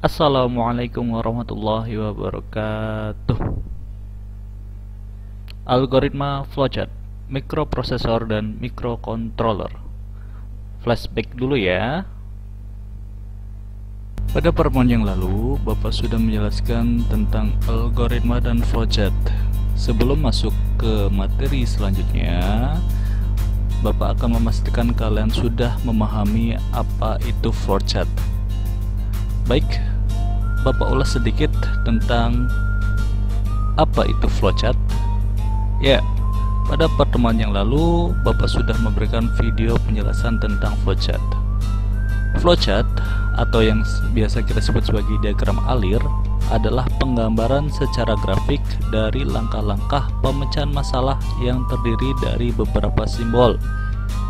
Assalamualaikum warahmatullahi wabarakatuh. Algoritma flowchart, mikroprosesor dan mikrocontroller. Flashback dulu ya. Pada pertemuan yang lalu, Bapak sudah menjelaskan tentang algoritma dan flowchart. Sebelum masuk ke materi selanjutnya, Bapak akan memastikan kalian sudah memahami apa itu flowchart. Baik, Bapak ulas sedikit tentang apa itu flowchart. Ya, pada pertemuan yang lalu Bapak sudah memberikan video penjelasan tentang flowchart. Flowchart atau yang biasa kita sebut sebagai diagram alir adalah penggambaran secara grafik dari langkah-langkah pemecahan masalah yang terdiri dari beberapa simbol,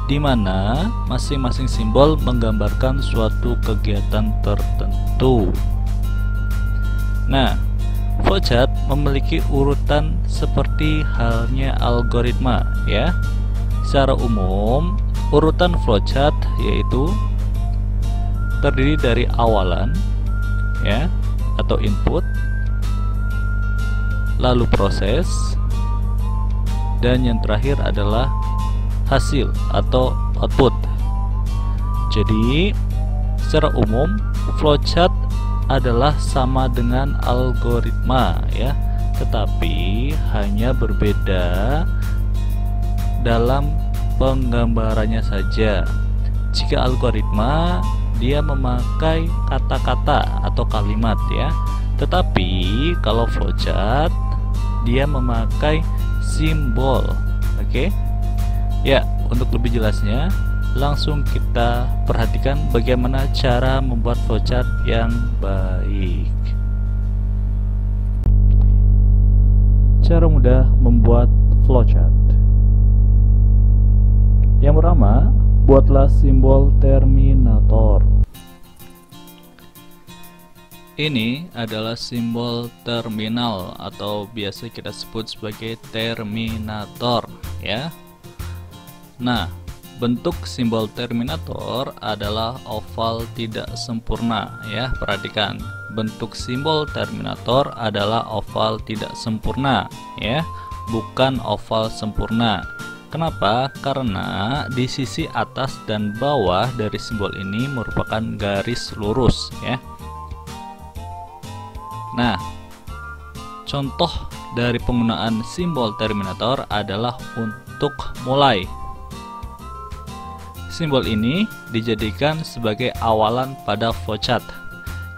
di mana masing-masing simbol menggambarkan suatu kegiatan tertentu. Nah, flowchart memiliki urutan seperti halnya algoritma ya. Secara umum, urutan flowchart yaitu terdiri dari awalan ya atau input, lalu proses, dan yang terakhir adalah hasil atau output. Jadi, secara umum flowchart adalah sama dengan algoritma ya, tetapi hanya berbeda dalam penggambarannya saja. Jika algoritma dia memakai kata-kata atau kalimat ya, tetapi kalau flowchart dia memakai simbol. Oke? Ya, untuk lebih jelasnya langsung kita perhatikan bagaimana cara membuat flowchart yang baik. Cara mudah membuat flowchart. Yang pertama, buatlah simbol terminator. Ini adalah simbol terminal atau biasa kita sebut sebagai terminator ya. Nah, bentuk simbol terminator adalah oval tidak sempurna ya. Perhatikan, bentuk simbol terminator adalah oval tidak sempurna ya, bukan oval sempurna. Kenapa? Karena di sisi atas dan bawah dari simbol ini merupakan garis lurus ya. Nah, contoh dari penggunaan simbol terminator adalah untuk mulai. Simbol ini dijadikan sebagai awalan pada flowchart.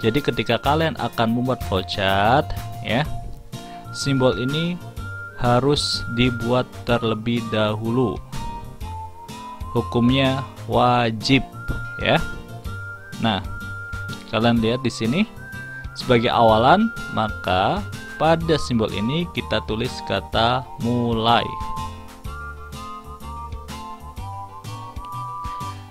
Jadi ketika kalian akan membuat flowchart ya, simbol ini harus dibuat terlebih dahulu. Hukumnya wajib ya. Nah, kalian lihat di sini sebagai awalan, maka pada simbol ini kita tulis kata mulai.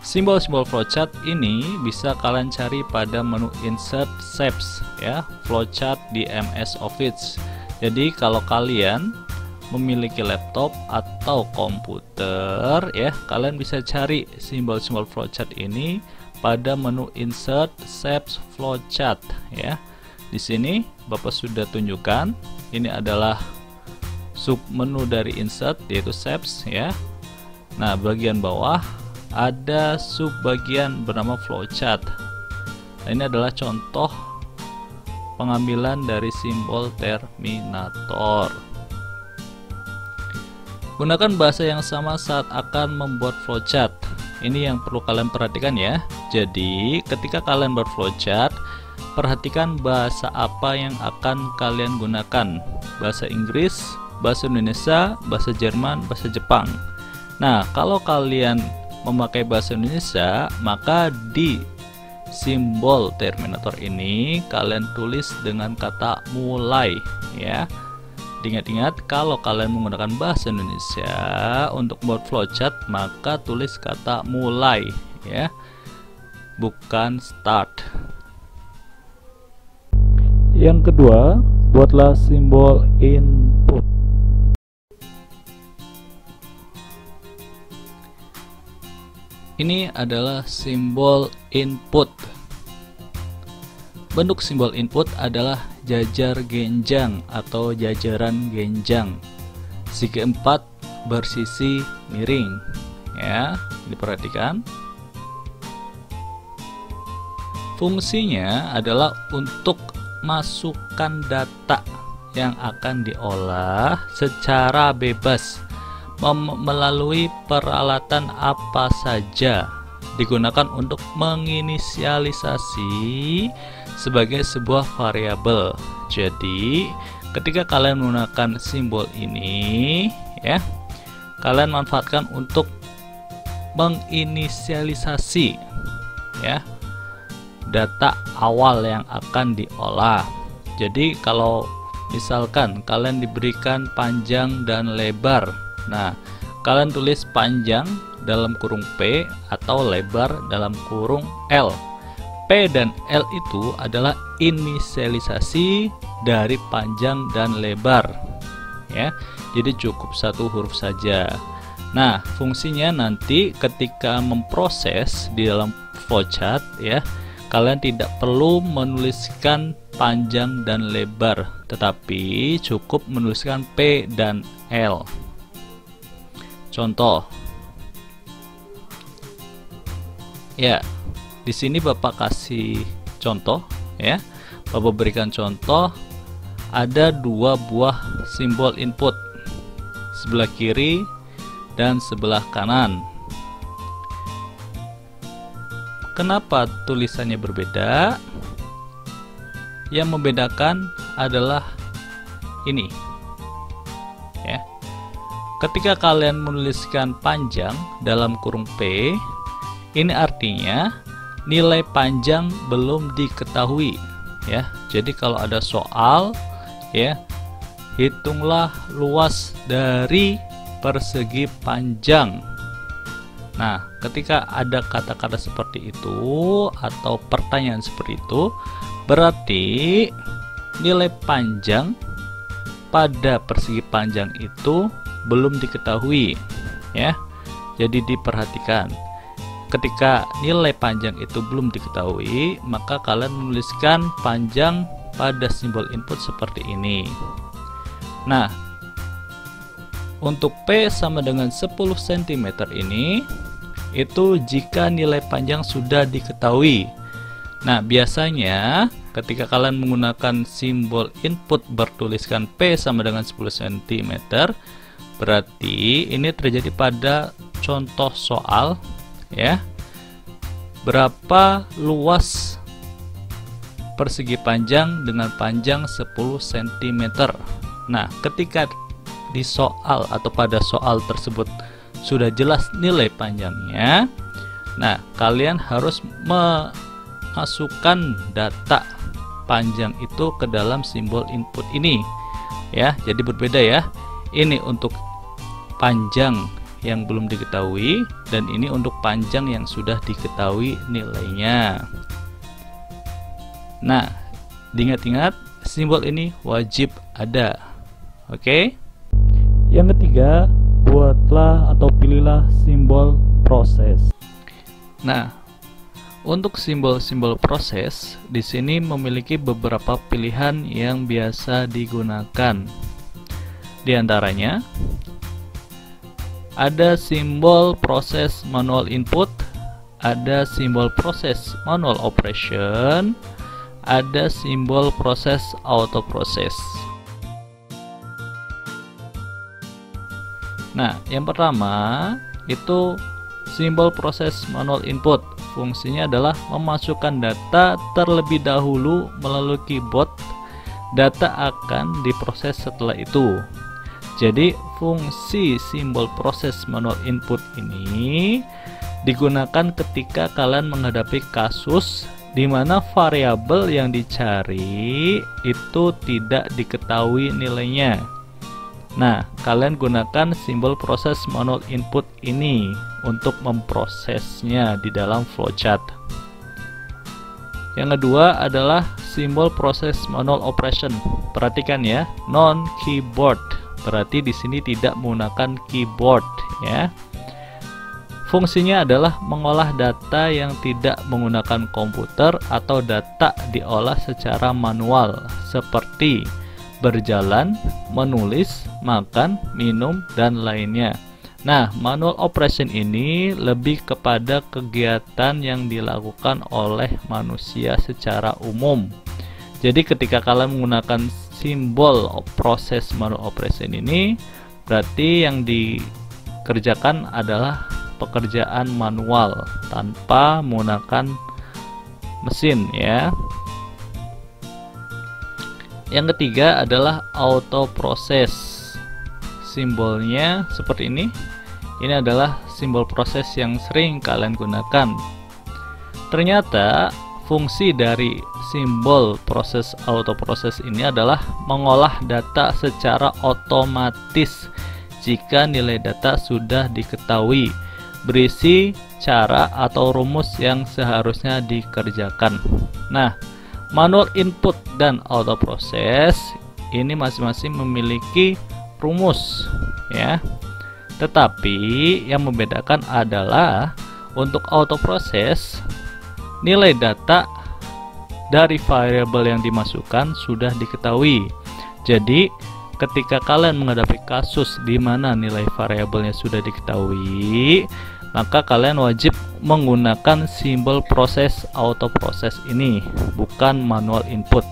Simbol-simbol flowchart ini bisa kalian cari pada menu Insert Shapes ya, flowchart di MS Office. Jadi kalau kalian memiliki laptop atau komputer ya, kalian bisa cari simbol-simbol flowchart ini pada menu Insert Shapes Flowchart ya. Di sini Bapak sudah tunjukkan, ini adalah sub menu dari Insert yaitu Shapes ya. Nah, bagian bawah ada subbagian bernama flowchart. Nah, ini adalah contoh pengambilan dari simbol terminator. Gunakan bahasa yang sama saat akan membuat flowchart. Ini yang perlu kalian perhatikan ya. Jadi, ketika kalian buat flowchart, perhatikan bahasa apa yang akan kalian gunakan. Bahasa Inggris, bahasa Indonesia, bahasa Jerman, bahasa Jepang. Nah, kalau kalian memakai bahasa Indonesia, maka di simbol terminator ini kalian tulis dengan kata mulai ya. Ingat-ingat, kalau kalian menggunakan bahasa Indonesia untuk membuat flowchart, maka tulis kata mulai ya, bukan start. Yang kedua, buatlah simbol input. Ini adalah simbol input. bentuk simbol input adalah jajar genjang atau jajaran genjang. Segi 4 bersisi miring. Ya, diperhatikan. Fungsinya adalah untuk masukkan data yang akan diolah secara bebas melalui peralatan apa saja, digunakan untuk menginisialisasi sebagai sebuah variabel. Jadi ketika kalian menggunakan simbol ini, ya, kalian manfaatkan untuk menginisialisasi, ya, data awal yang akan diolah. Jadi kalau misalkan kalian diberikan panjang dan lebar, nah kalian tulis panjang dalam kurung P atau lebar dalam kurung L. P dan L itu adalah inisialisasi dari panjang dan lebar, ya. Jadi cukup satu huruf saja. Nah, fungsinya nanti ketika memproses di dalam flowchart, ya, kalian tidak perlu menuliskan panjang dan lebar, tetapi cukup menuliskan P dan L. Contoh, ya, di sini Bapak kasih contoh, ya. Bapak berikan contoh, ada dua buah simbol input, sebelah kiri dan sebelah kanan. Kenapa tulisannya berbeda? Yang membedakan adalah ini, ya. Ketika kalian menuliskan panjang dalam kurung P, ini artinya nilai panjang belum diketahui, ya. Jadi kalau ada soal, ya, hitunglah luas dari persegi panjang. Nah, ketika ada kata-kata seperti itu atau pertanyaan seperti itu, berarti nilai panjang pada persegi panjang itu belum diketahui, ya. Jadi diperhatikan. Ketika nilai panjang itu belum diketahui, maka kalian menuliskan panjang pada simbol input seperti ini. Nah, untuk P sama dengan 10 cm ini, itu jika nilai panjang sudah diketahui. Nah, biasanya ketika kalian menggunakan simbol input bertuliskan P sama dengan 10 cm, berarti ini terjadi pada contoh soal, ya. Berapa luas persegi panjang dengan panjang 10 cm. Nah, ketika di soal atau pada soal tersebut sudah jelas nilai panjangnya, nah kalian harus memasukkan data panjang itu ke dalam simbol input ini, ya. Jadi berbeda, ya. Ini untuk panjang yang belum diketahui dan ini untuk panjang yang sudah diketahui nilainya. Nah, diingat-ingat simbol ini wajib ada. Oke? Yang ketiga, buatlah atau pilihlah simbol proses. Nah, untuk simbol-simbol proses di sini memiliki beberapa pilihan yang biasa digunakan. Di antaranya ada simbol proses manual input, ada simbol proses manual operation, ada simbol proses auto proses. Nah, yang pertama itu simbol proses manual input. Fungsinya adalah memasukkan data terlebih dahulu melalui keyboard. Data akan diproses setelah itu. Jadi fungsi simbol proses manual input ini digunakan ketika kalian menghadapi kasus di mana variabel yang dicari itu tidak diketahui nilainya. Nah, kalian gunakan simbol proses manual input ini untuk memprosesnya di dalam flowchart. Yang kedua adalah simbol proses manual operation. Perhatikan, ya, non keyboard. Berarti di sini tidak menggunakan keyboard, ya. Fungsinya adalah mengolah data yang tidak menggunakan komputer atau data diolah secara manual seperti berjalan, menulis, makan, minum, dan lainnya. Nah, manual operation ini lebih kepada kegiatan yang dilakukan oleh manusia secara umum. Jadi ketika kalian menggunakan simbol proses manual operation ini, berarti yang dikerjakan adalah pekerjaan manual tanpa menggunakan mesin ya. Yang ketiga adalah auto proses. Simbolnya seperti ini. Ini adalah simbol proses yang sering kalian gunakan. Ternyata fungsi dari simbol proses auto proses ini adalah mengolah data secara otomatis jika nilai data sudah diketahui, berisi cara atau rumus yang seharusnya dikerjakan. Nah, manual input dan auto proses ini masing-masing memiliki rumus ya. Tetapi yang membedakan adalah untuk auto proses, nilai data dari variabel yang dimasukkan sudah diketahui. Jadi ketika kalian menghadapi kasus di mana nilai variabelnya sudah diketahui, maka kalian wajib menggunakan simbol proses auto proses ini, bukan manual input.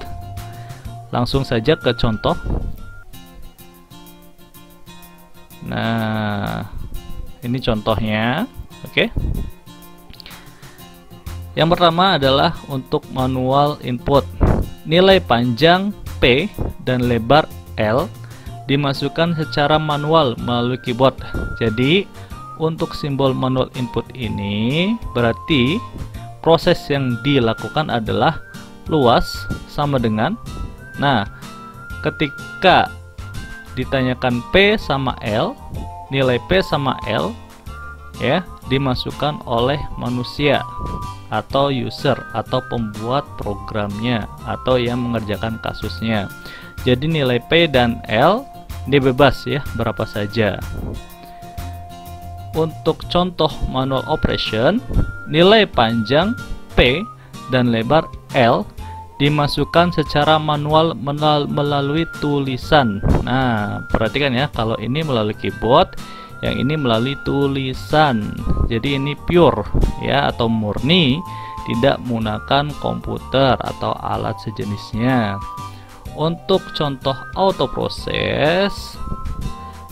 Langsung saja ke contoh. Nah, ini contohnya. Oke. Yang pertama adalah untuk manual input. Nilai panjang P dan lebar L dimasukkan secara manual melalui keyboard. Jadi untuk simbol manual input ini berarti proses yang dilakukan adalah luas sama dengan, nah ketika ditanyakan P sama L, nilai P sama L ya dimasukkan oleh manusia atau user atau pembuat programnya atau yang mengerjakan kasusnya. Jadi nilai P dan L ini bebas ya, berapa saja. Untuk contoh manual operation, nilai panjang P dan lebar L dimasukkan secara manual melalui tulisan. Nah, perhatikan ya, kalau ini melalui keyboard, yang ini melalui tulisan. Jadi ini pure ya, atau murni, tidak menggunakan komputer atau alat sejenisnya. Untuk contoh auto proses,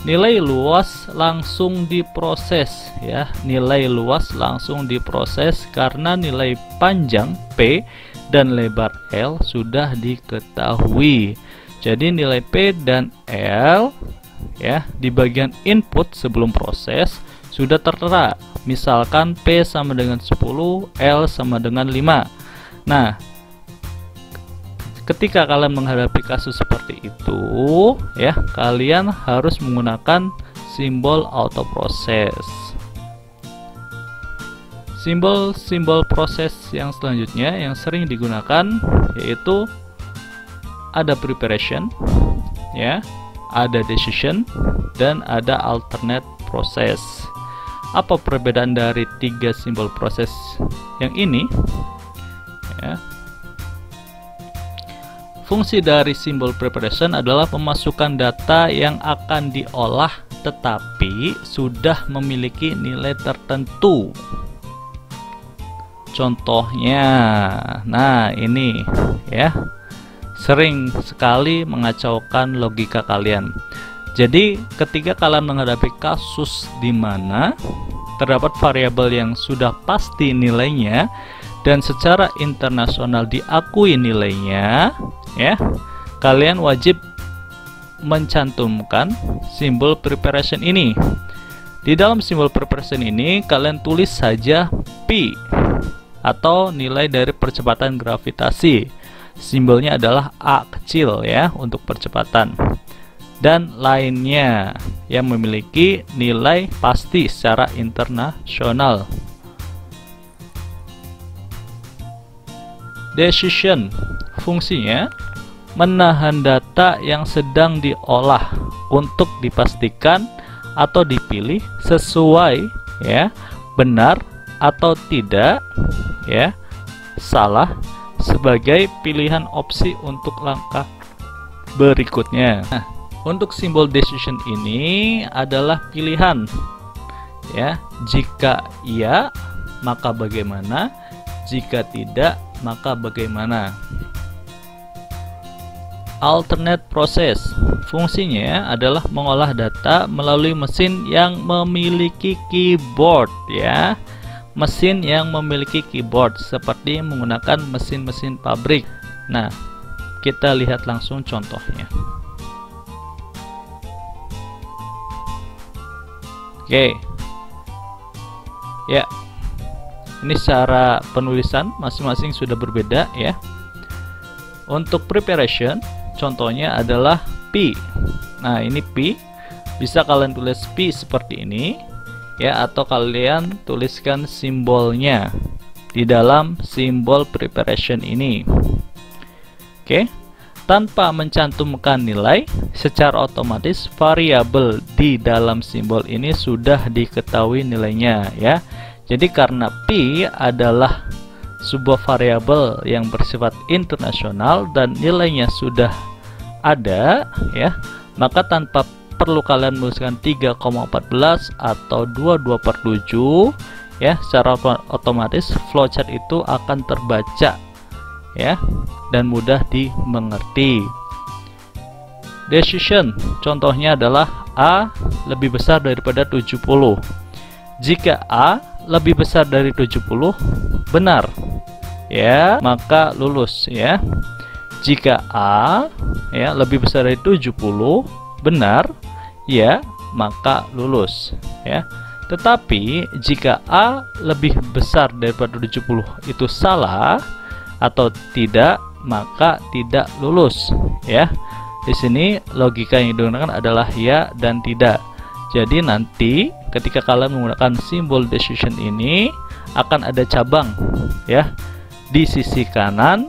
nilai luas langsung diproses ya, nilai luas langsung diproses karena nilai panjang P dan lebar L sudah diketahui. Jadi nilai P dan L ya di bagian input sebelum proses sudah tertera. Misalkan P sama dengan 10, L sama dengan 5. Nah, ketika kalian menghadapi kasus seperti itu ya, kalian harus menggunakan simbol auto proses. Simbol proses yang selanjutnya yang sering digunakan yaitu ada preparation ya, ada decision, dan ada alternate process. Apa perbedaan dari tiga simbol proses yang ini ya? Fungsi dari simbol preparation adalah pemasukan data yang akan diolah tetapi sudah memiliki nilai tertentu. Contohnya, nah ini ya, sering sekali mengacaukan logika kalian. Jadi ketika kalian menghadapi kasus di mana terdapat variabel yang sudah pasti nilainya dan secara internasional diakui nilainya ya, kalian wajib mencantumkan simbol preparation ini. Di dalam simbol preparation ini kalian tulis saja P atau nilai dari percepatan gravitasi. Simbolnya adalah A kecil ya untuk percepatan, dan lainnya yang memiliki nilai pasti secara internasional. Decision fungsinya menahan data yang sedang diolah untuk dipastikan atau dipilih sesuai ya benar atau tidak, ya, salah sebagai pilihan opsi untuk langkah berikutnya. Nah, untuk simbol decision ini adalah pilihan, ya. Jika iya, maka bagaimana? Jika tidak, maka bagaimana? Alternate process fungsinya adalah mengolah data melalui mesin yang memiliki keyboard, ya. Mesin yang memiliki keyboard seperti menggunakan mesin-mesin pabrik. Nah, kita lihat langsung contohnya. Oke. Ya. Ini secara penulisan masing-masing sudah berbeda, ya. Untuk preparation, contohnya adalah P. Nah, ini P. Bisa kalian tulis P seperti ini, ya, atau kalian tuliskan simbolnya di dalam simbol preparation ini. Oke. Tanpa mencantumkan nilai, secara otomatis variabel di dalam simbol ini sudah diketahui nilainya, ya. Jadi karena P adalah sebuah variabel yang bersifat internasional dan nilainya sudah ada, ya, maka tanpa perlu kalian menuliskan 3,14 atau 22/7, ya, secara otomatis flowchart itu akan terbaca, ya, dan mudah dimengerti. Decision contohnya adalah A lebih besar daripada 70. Jika A lebih besar dari 70 benar, ya, maka lulus, ya. Jika A, ya, lebih besar dari 70 benar, ya, maka lulus, ya. Tetapi jika A lebih besar daripada 70 itu salah atau tidak, maka tidak lulus, ya. Di sini logika yang digunakan adalah ya dan tidak. Jadi nanti ketika kalian menggunakan simbol decision ini akan ada cabang, ya, di sisi kanan,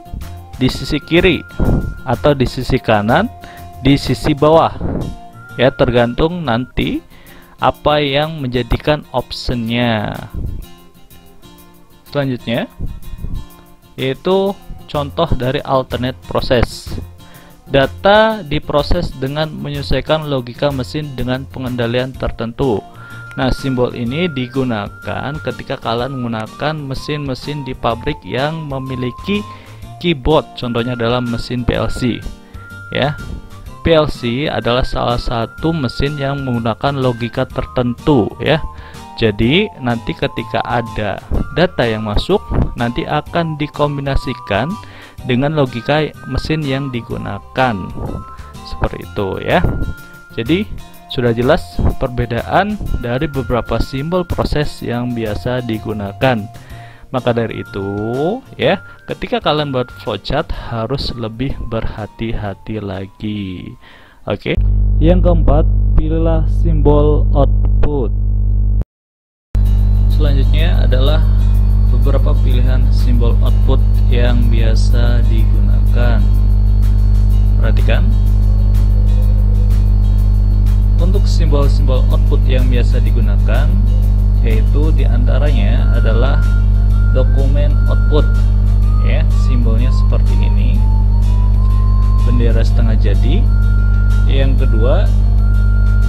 di sisi kiri, atau di sisi kanan, di sisi bawah, ya, tergantung nanti apa yang menjadikan optionnya. Selanjutnya yaitu contoh dari alternate process. Data diproses dengan menyesuaikan logika mesin dengan pengendalian tertentu. Nah, simbol ini digunakan ketika kalian menggunakan mesin-mesin di pabrik yang memiliki keyboard, contohnya dalam mesin PLC, ya. PLC adalah salah satu mesin yang menggunakan logika tertentu, ya. Jadi nanti ketika ada data yang masuk, nanti akan dikombinasikan dengan logika mesin yang digunakan, seperti itu, ya. Jadi sudah jelas perbedaan dari beberapa simbol proses yang biasa digunakan. Maka dari itu, ya, ketika kalian buat flowchart harus lebih berhati-hati lagi. Oke. Yang keempat, pilihlah simbol output. Selanjutnya adalah beberapa pilihan simbol output yang biasa digunakan. Perhatikan. Untuk simbol-simbol output yang biasa digunakan, yaitu diantaranya adalah dokumen output, ya, simbolnya seperti ini, bendera setengah jadi. Yang kedua,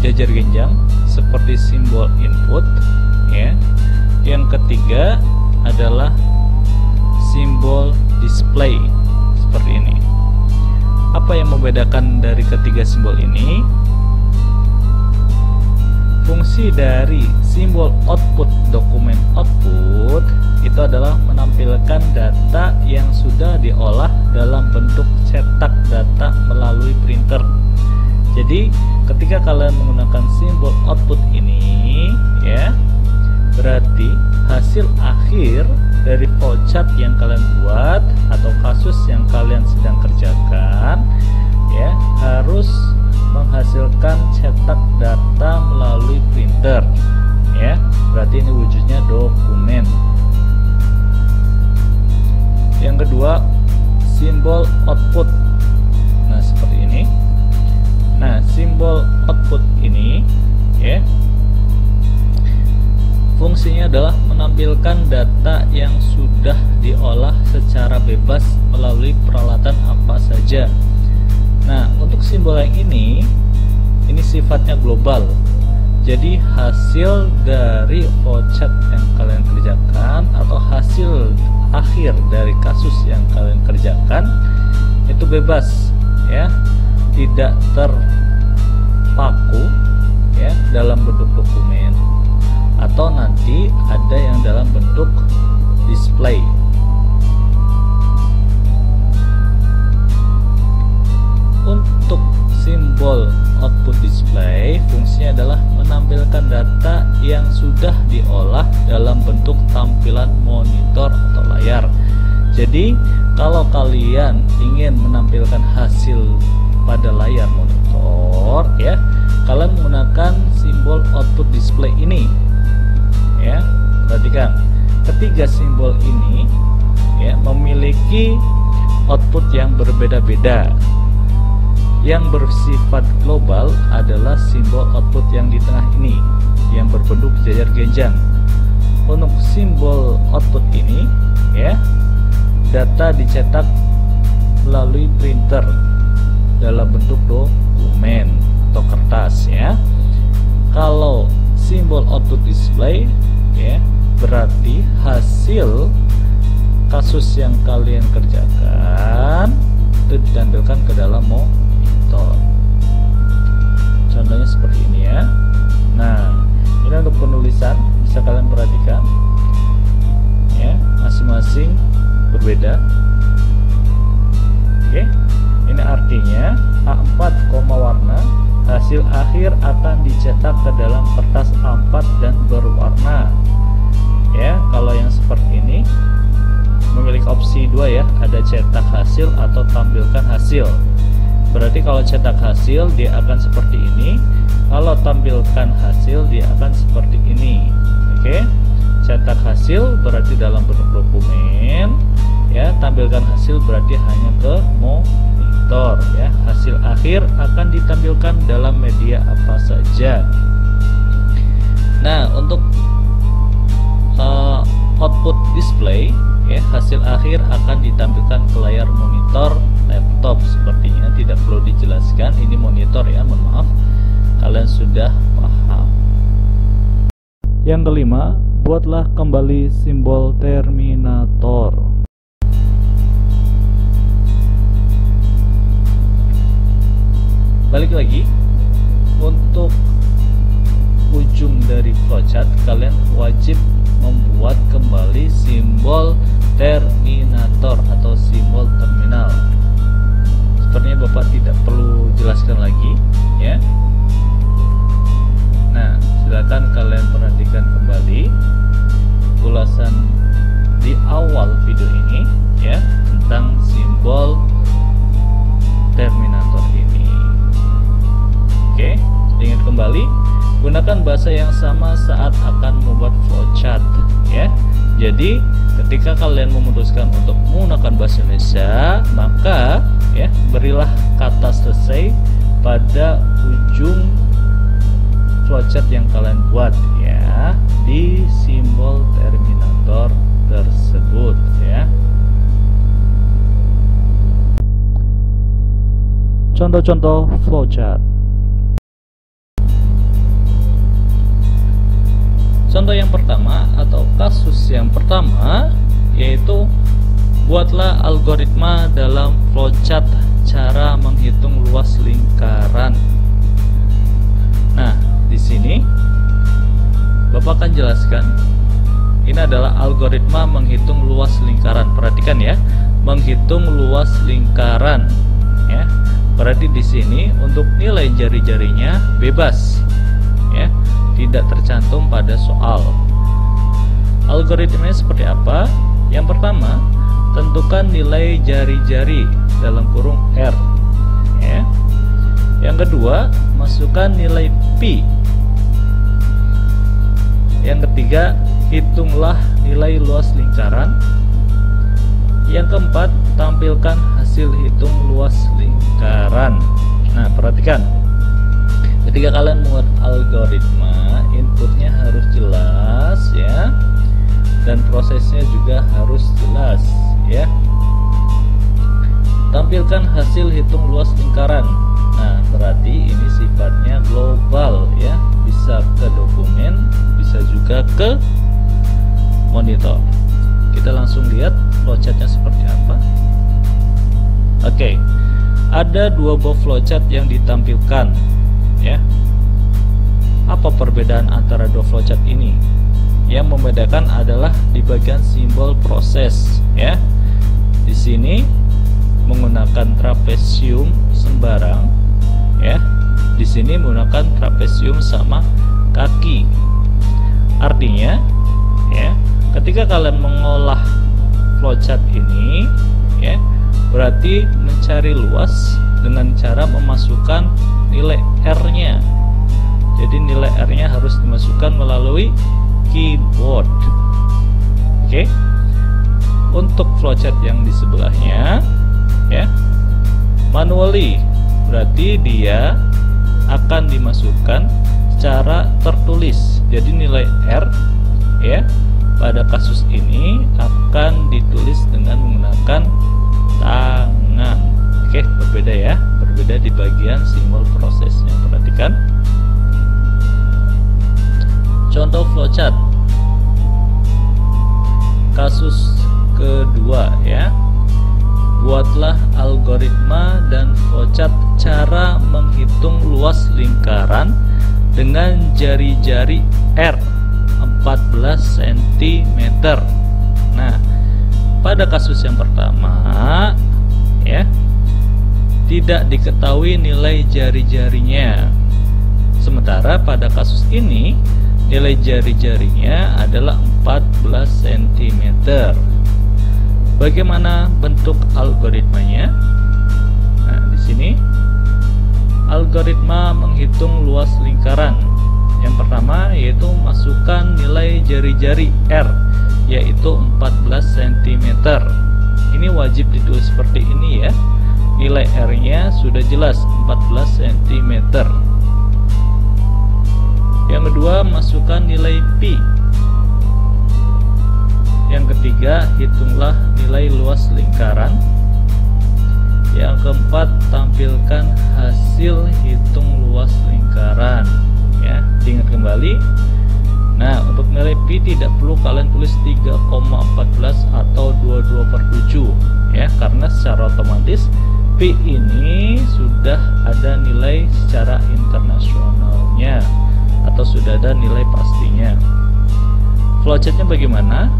jajar genjang seperti simbol input, ya. Yang ketiga adalah simbol display seperti ini. Apa yang membedakan dari ketiga simbol ini? Fungsi dari simbol output dokumen output itu adalah menampilkan data yang sudah diolah dalam bentuk cetak data melalui printer. Jadi ketika kalian menggunakan simbol output ini, ya, berarti hasil akhir dari flowchart yang kalian buat atau kasus yang kalian sedang kerjakan, ya, harus menghasilkan cetak data melalui printer, ya. Berarti ini wujudnya dokumen. Yang kedua, simbol output. Nah, seperti ini. Nah, simbol output ini, ya, fungsinya adalah menampilkan data yang sudah diolah secara bebas melalui peralatan apa saja. Nah, untuk simbol yang ini sifatnya global. Jadi hasil dari flowchart yang kalian kerjakan atau hasil akhir dari kasus yang kalian kerjakan itu bebas ya, tidak terpaku ya dalam bentuk dokumen atau nanti ada yang dalam bentuk display. Untuk simbol output display fungsinya adalah menampilkan data yang sudah diolah dalam bentuk tampilan monitor atau layar. Jadi kalau kalian ingin menampilkan hasil pada layar monitor ya, kalian menggunakan simbol output display ini ya. Perhatikan, ketiga simbol ini ya memiliki output yang berbeda-beda. Yang bersifat global adalah simbol output yang di tengah ini yang berbentuk jajar genjang. Untuk simbol output ini ya, data dicetak melalui printer dalam bentuk dokumen atau kertas ya. Kalau simbol output display ya, berarti hasil kasus yang kalian kerjakan itu ditampilkan ke dalam monitor. Contohnya seperti ini ya. Nah, ini untuk penulisan bisa kalian perhatikan ya, masing-masing berbeda. Oke, ini artinya A4 koma warna, hasil akhir akan dicetak ke dalam kertas A4 dan berwarna ya. Kalau yang seperti ini memiliki opsi 2 ya, ada cetak hasil atau tampilkan hasil. Berarti kalau cetak hasil dia akan seperti ini, kalau tampilkan hasil dia akan seperti ini. Oke, cetak hasil berarti dalam bentuk dokumen ya, tampilkan hasil berarti hanya ke monitor ya. Hasil akhir akan ditampilkan dalam media apa saja. Nah, untuk output display ya, hasil akhir akan ditampilkan ke layar monitor laptop. Sepertinya tidak perlu dijelaskan, ini monitor ya, mohon maaf, kalian sudah paham. Yang kelima, buatlah kembali simbol terminator. Balik lagi, untuk ujung dari flowchart kalian wajib membuat kembali simbol terminator atau simbol terminal. Sepertinya Bapak tidak perlu jelaskan lagi ya. Nah, silakan kalian perhatikan kembali ulasan di awal video ini ya tentang simbol terminator ini. Oke, ingat kembali, gunakan bahasa yang sama saat akan membuat flowchart ya. Jadi ketika kalian memutuskan untuk menggunakan bahasa Indonesia, maka ya berilah kata selesai pada ujung flowchart yang kalian buat ya di simbol terminator tersebut ya. Contoh-contoh flowchart. Contoh yang pertama atau kasus yang pertama yaitu buatlah algoritma dalam flowchart cara menghitung luas lingkaran. Nah, di sini Bapak akan jelaskan ini adalah algoritma menghitung luas lingkaran. Perhatikan ya, menghitung luas lingkaran ya. Berarti di sini untuk nilai jari-jarinya bebas ya, tidak tercantum pada soal. Algoritmanya seperti apa? Yang pertama, tentukan nilai jari-jari dalam kurung R ya. Yang kedua, masukkan nilai Pi. Yang ketiga, hitunglah nilai luas lingkaran. Yang keempat, tampilkan hasil hitung luas lingkaran. Nah, perhatikan, ketika kalian membuat algoritma input inputnya harus jelas ya, dan prosesnya juga harus jelas ya. Tampilkan hasil hitung luas lingkaran. Nah, berarti ini sifatnya global ya, bisa ke dokumen, bisa juga ke monitor. Kita langsung lihat flowchartnya seperti apa. Oke, ada dua buah flowchart yang ditampilkan ya. Apa perbedaan antara dua flowchart ini? Yang membedakan adalah di bagian simbol proses ya. Di sini menggunakan trapesium sembarang ya. Di sini menggunakan trapesium sama kaki. Artinya ya, ketika kalian mengolah flowchart ini ya, berarti mencari luas dengan cara memasukkan nilai R-nya. Jadi nilai R-nya harus dimasukkan melalui keyboard. Oke. Untuk flowchart yang di sebelahnya ya, manually, berarti dia akan dimasukkan secara tertulis. Jadi nilai R ya pada kasus ini akan ditulis dengan menggunakan tangan. Oke, berbeda ya, berbeda di bagian simbol prosesnya. Perhatikan contoh flowchart kasus kedua ya. Buatlah algoritma dan flowchart cara menghitung luas lingkaran dengan jari-jari R 14 cm. Nah, pada kasus yang pertama ya, tidak diketahui nilai jari-jarinya. Sementara pada kasus ini nilai jari-jarinya adalah 14 cm. Bagaimana bentuk algoritmanya? Nah, di sini algoritma menghitung luas lingkaran. Yang pertama yaitu masukkan nilai jari-jari R, yaitu 14 cm. Ini wajib ditulis seperti ini ya. Nilai R-nya sudah jelas 14 cm. Yang kedua, masukkan nilai Pi. Yang ketiga, hitunglah nilai luas lingkaran. Yang keempat, tampilkan hasil hitung luas lingkaran ya. Diingat kembali. Nah, untuk nilai Pi tidak perlu kalian tulis 3,14 atau 22/7 ya, karena secara otomatis Pi ini sudah ada nilai secara internasionalnya atau sudah ada nilai pastinya. Flowchartnya bagaimana?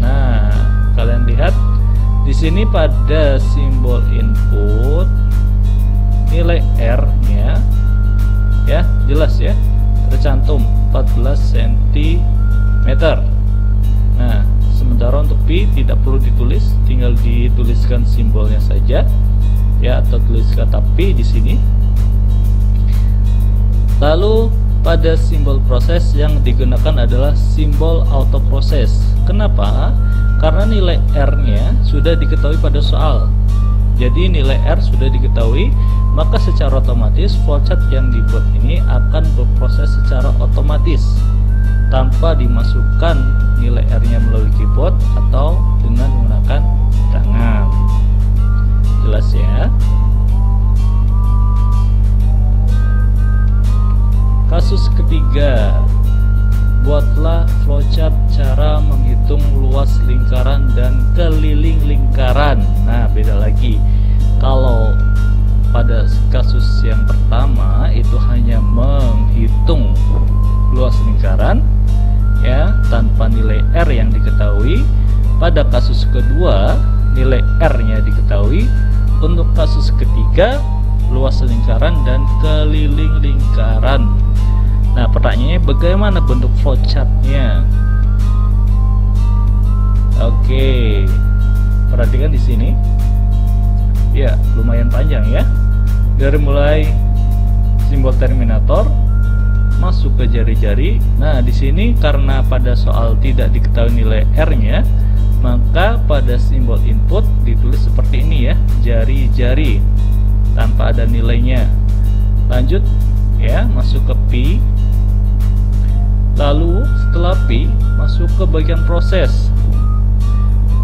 Nah, kalian lihat di sini pada simbol input nilai R-nya ya, jelas ya, tercantum 14 cm. Nah, sementara untuk Pi tidak perlu ditulis, tinggal dituliskan simbolnya saja ya, atau tulis kata Pi di sini. Lalu pada simbol proses yang digunakan adalah simbol autoproses. Kenapa? Karena nilai R-nya sudah diketahui pada soal. Jadi nilai R sudah diketahui, maka secara otomatis flowchart yang dibuat ini akan berproses secara otomatis tanpa dimasukkan nilai R-nya melalui keyboard atau dengan menggunakan tangan. Jelas ya? Kasus ketiga, buatlah flowchart cara menghitung luas lingkaran dan keliling lingkaran. Nah, beda lagi. Kalau pada kasus yang pertama itu hanya menghitung luas lingkaran ya, tanpa nilai R yang diketahui. Pada kasus kedua, nilai R-nya diketahui. Untuk kasus ketiga, luas lingkaran dan keliling lingkaran. Nah, pertanyaannya bagaimana bentuk flowchartnya? Oke, perhatikan di sini. Ya, lumayan panjang ya. Dari mulai simbol terminator masuk ke jari-jari. Nah, di sini karena pada soal tidak diketahui nilai R-nya, maka pada simbol input ditulis seperti ini ya, jari-jari tanpa ada nilainya. Lanjut ya, masuk ke Pi. Lalu setelah P masuk ke bagian proses.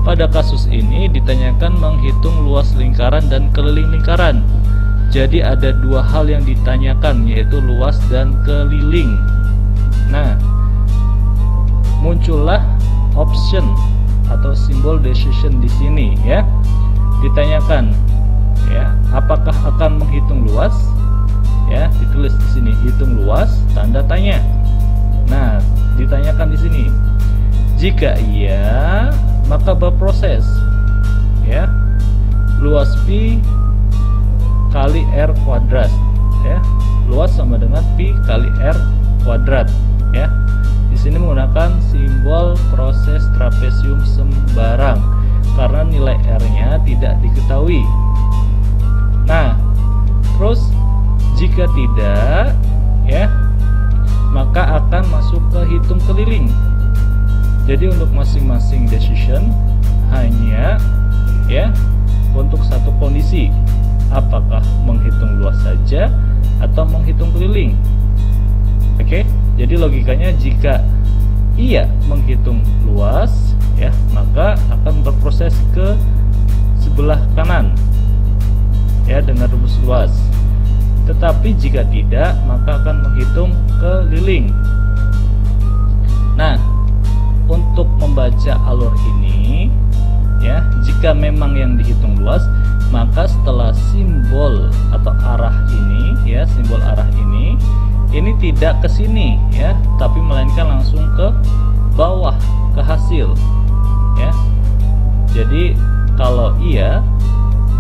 Pada kasus ini ditanyakan menghitung luas lingkaran dan keliling lingkaran. Jadi ada dua hal yang ditanyakan, yaitu luas dan keliling. Nah, muncullah option atau simbol decision di sini ya. Ditanyakan ya, apakah akan menghitung luas? Ya, ditulis di sini hitung luas tanda tanya. Nah, ditanyakan di sini. Jika iya, maka berproses ya. Luas P kali R kuadrat ya. Luas sama dengan P kali R kuadrat ya. Di sini menggunakan simbol proses trapesium sembarang karena nilai R-nya tidak diketahui. Nah, terus jika tidak ya, maka akan masuk ke hitung keliling. Jadi untuk masing-masing decision hanya ya untuk satu kondisi, apakah menghitung luas saja atau menghitung keliling. Oke, jadi logikanya jika iya menghitung luas ya, maka akan berproses ke sebelah kanan ya dengan rumus luas. Tetapi jika tidak, maka akan menghitung keliling. Nah, untuk membaca alur ini ya, jika memang yang dihitung luas, maka setelah simbol atau arah ini ya, simbol arah ini tidak ke sini ya, tapi melainkan langsung ke bawah, ke hasil ya. Jadi kalau iya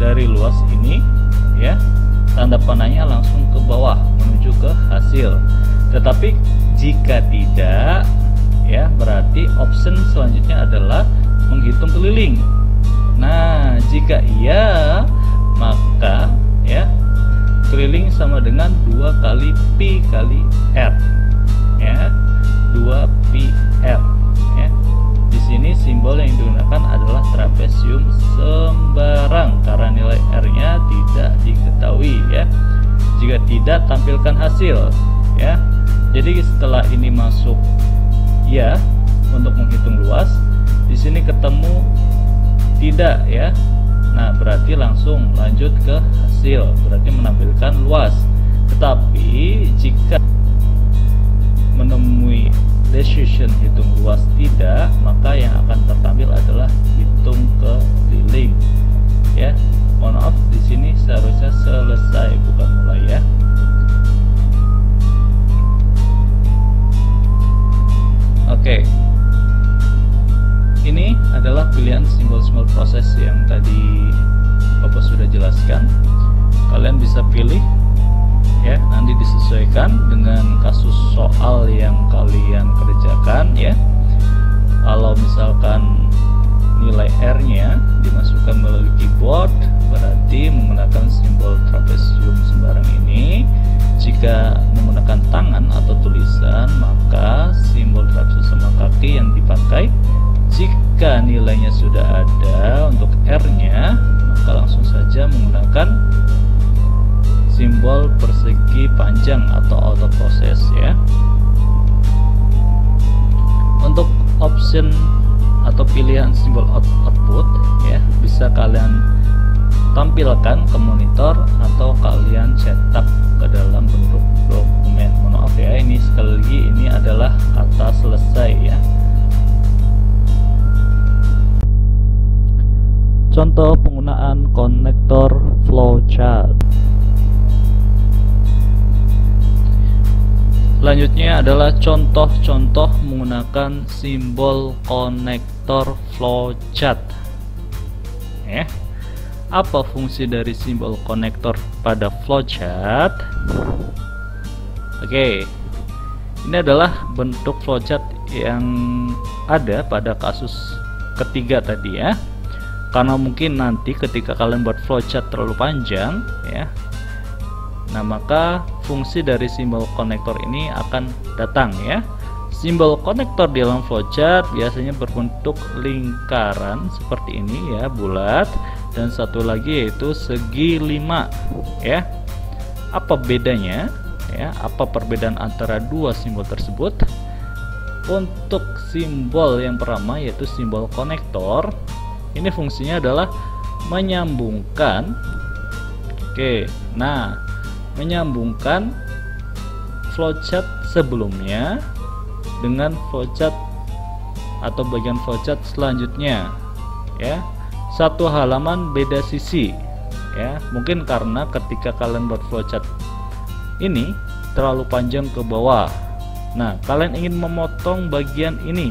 dari luas ini ya, tanda panahnya langsung ke bawah menuju ke hasil. Tetapi jika tidak ya, berarti option selanjutnya adalah menghitung keliling. Nah, jika iya, maka ya keliling sama dengan 2 kali P kali R ya, 2PR ya. Di sini simbol yang digunakan adalah trapesium sembarang karena nilai R-nya tidak diketahui ya. Jika tidak, tampilkan hasil ya. Jadi setelah ini masuk ya untuk menghitung luas, di sini ketemu tidak ya. Nah, berarti langsung lanjut ke hasil, berarti menampilkan luas. Tetapi jika menemui decision hitung luas tidak, maka yang akan tertampil adalah hitung keliling ya. Mohon maaf, di sini seharusnya selesai bukan mulai ya. Oke, ini adalah pilihan simbol-simbol proses yang tadi Bapak sudah jelaskan. Kalian bisa pilih ya, nanti disesuaikan dengan kasus soal yang kalian kerjakan ya. Kalau misalkan nilai R-nya dimasukkan melalui keyboard, berarti menggunakan simbol trapesium sembarang ini. Jika menggunakan tangan atau tulisan, maka simbol trapesium sama kaki yang dipakai. Jika nilainya sudah ada untuk R-nya, maka langsung saja menggunakan simbol persegi panjang atau autoprocess ya. Untuk option atau pilihan simbol output ya, bisa kalian tampilkan ke monitor atau kalian cetak ke dalam bentuk dokumen. Mohon maaf ya, ini sekali lagi ini adalah kata selesai ya. Contoh penggunaan konektor flowchart. Selanjutnya adalah contoh-contoh menggunakan simbol konektor flowchart. Ya. Apa fungsi dari simbol konektor pada flowchart? Oke. Ini adalah bentuk flowchart yang ada pada kasus ketiga tadi ya. Karena mungkin nanti ketika kalian buat flowchart terlalu panjang ya, nah maka fungsi dari simbol konektor ini akan datang ya. Simbol konektor di dalam flowchart biasanya berbentuk lingkaran seperti ini ya, bulat, dan satu lagi yaitu segi 5 ya. Apa bedanya ya? Apa perbedaan antara dua simbol tersebut? untuk simbol yang pertama yaitu simbol konektor, ini fungsinya adalah menyambungkan. Oke, nah menyambungkan flowchart sebelumnya dengan flowchart atau bagian flowchart selanjutnya, ya. Satu halaman beda sisi, ya. Mungkin karena ketika kalian buat flowchart ini terlalu panjang ke bawah. Nah, kalian ingin memotong bagian ini,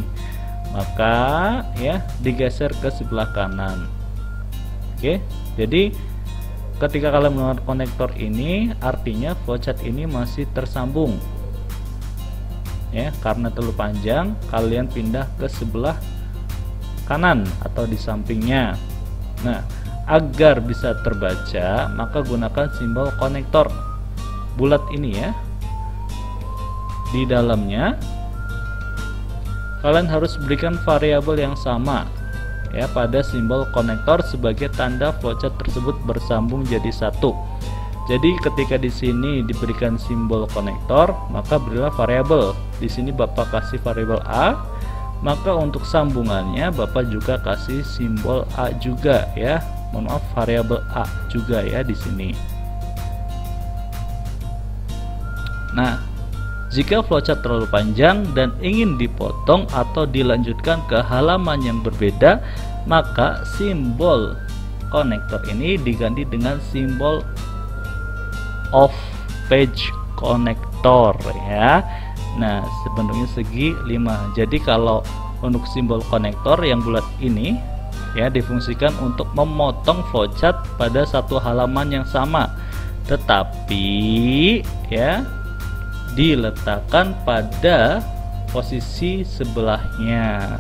maka ya digeser ke sebelah kanan. Oke, jadi ketika kalian menggunakan konektor ini, artinya flowchart ini masih tersambung. Ya, karena terlalu panjang, kalian pindah ke sebelah kanan atau di sampingnya. Nah, agar bisa terbaca, maka gunakan simbol konektor bulat ini ya. Di dalamnya kalian harus berikan variabel yang sama ya pada simbol konektor sebagai tanda flowchart tersebut bersambung jadi satu. Jadi ketika di sini diberikan simbol konektor, maka berilah variabel. Di sini Bapak kasih variabel A, maka untuk sambungannya Bapak juga kasih simbol A juga ya. Mohon maaf, variabel A juga ya di sini. Nah, jika flowchart terlalu panjang dan ingin dipotong atau dilanjutkan ke halaman yang berbeda, maka simbol konektor ini diganti dengan simbol off page konektor ya. Nah, sebenarnya segi 5. Jadi kalau untuk simbol konektor yang bulat ini ya difungsikan untuk memotong flowchart pada satu halaman yang sama, tetapi ya diletakkan pada posisi sebelahnya.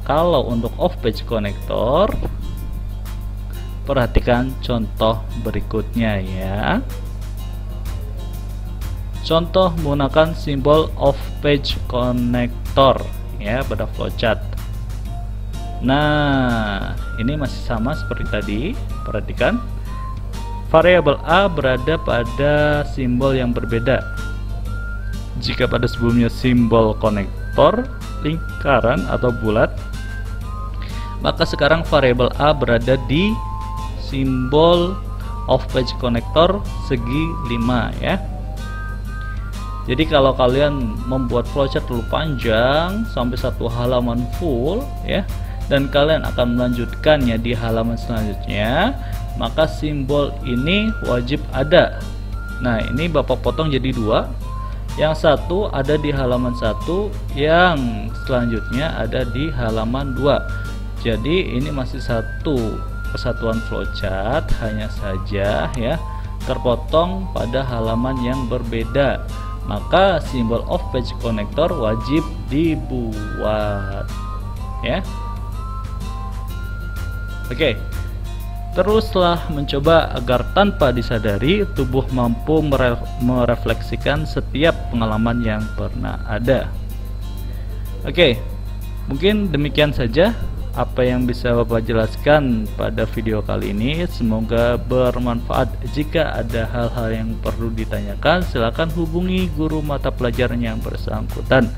Kalau untuk off page konektor, perhatikan contoh berikutnya ya. Contoh menggunakan simbol off page konektor ya pada flowchart. Nah, ini masih sama seperti tadi. Perhatikan, variabel A berada pada simbol yang berbeda. Jika pada sebelumnya simbol konektor lingkaran atau bulat, maka sekarang variabel A berada di simbol off page konektor segi 5 ya. Jadi kalau kalian membuat flowchart terlalu panjang sampai satu halaman full ya, dan kalian akan melanjutkannya di halaman selanjutnya, maka simbol ini wajib ada. Nah, ini Bapak potong jadi 2. Yang satu ada di halaman 1, yang selanjutnya ada di halaman 2. Jadi ini masih satu kesatuan flowchart, hanya saja ya terpotong pada halaman yang berbeda. Maka simbol off page konektor wajib dibuat ya. Oke. Teruslah mencoba agar tanpa disadari tubuh mampu merefleksikan setiap pengalaman yang pernah ada. Oke, mungkin demikian saja apa yang bisa Bapak jelaskan pada video kali ini. Semoga bermanfaat. Jika ada hal-hal yang perlu ditanyakan, silakan hubungi guru mata pelajaran yang bersangkutan.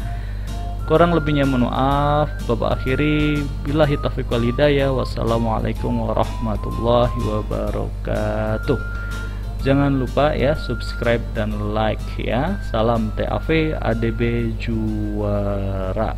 Kurang lebihnya mohon maaf. Bapak akhiri, billahi taufiq wal hidayah. Wassalamualaikum warahmatullahi wabarakatuh. Jangan lupa ya subscribe dan like ya. Salam TAV ADB Juara.